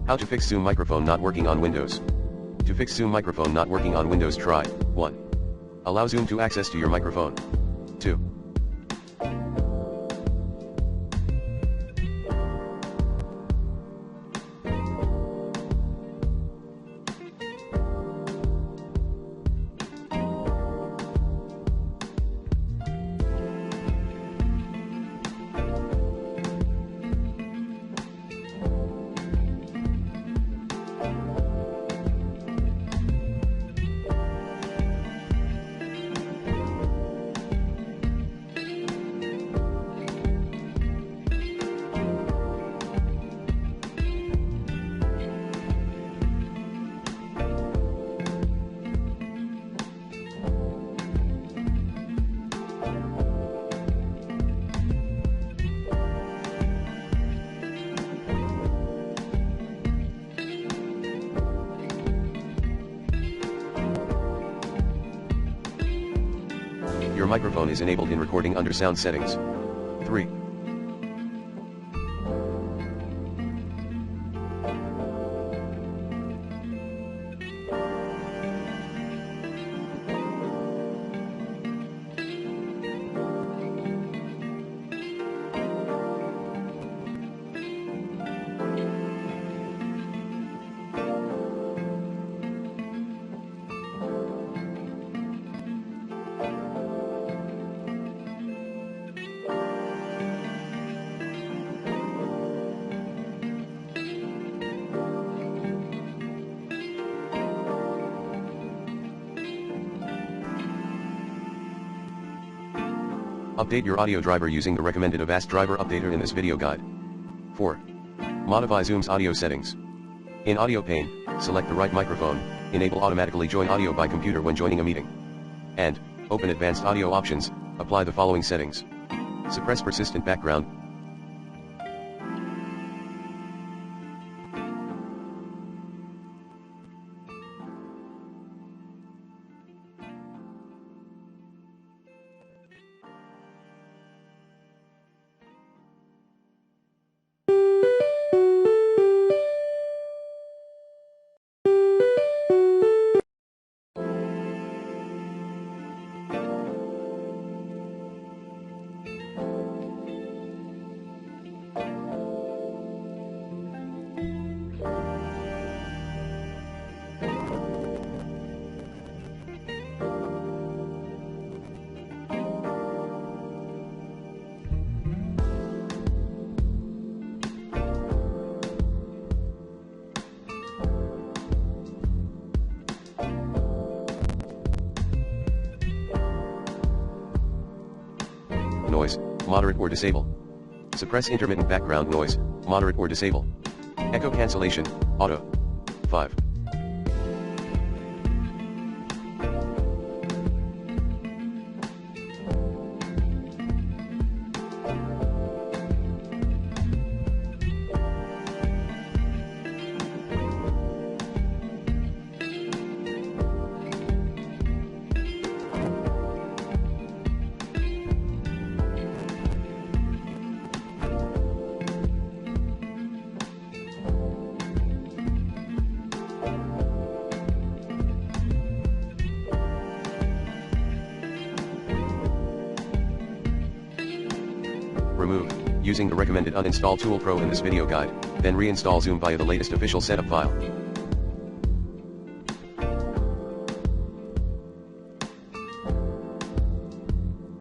How to fix Zoom microphone not working on Windows. To fix Zoom microphone not working on Windows, try 1. Allow Zoom to access to your microphone. 2. Your microphone is enabled in recording under sound settings. 3. Update your audio driver using the recommended Avast driver updater in this video guide. 4. Modify Zoom's audio settings. In Audio pane, select the right microphone, enable automatically join audio by computer when joining a meeting. And, open advanced audio options, apply the following settings. Suppress persistent background. Noise, moderate or disable. Suppress intermittent background noise, moderate or disable. Echo cancellation, auto. 5. Remove, using the recommended Uninstall Tool Pro in this video guide, then reinstall Zoom via the latest official setup file.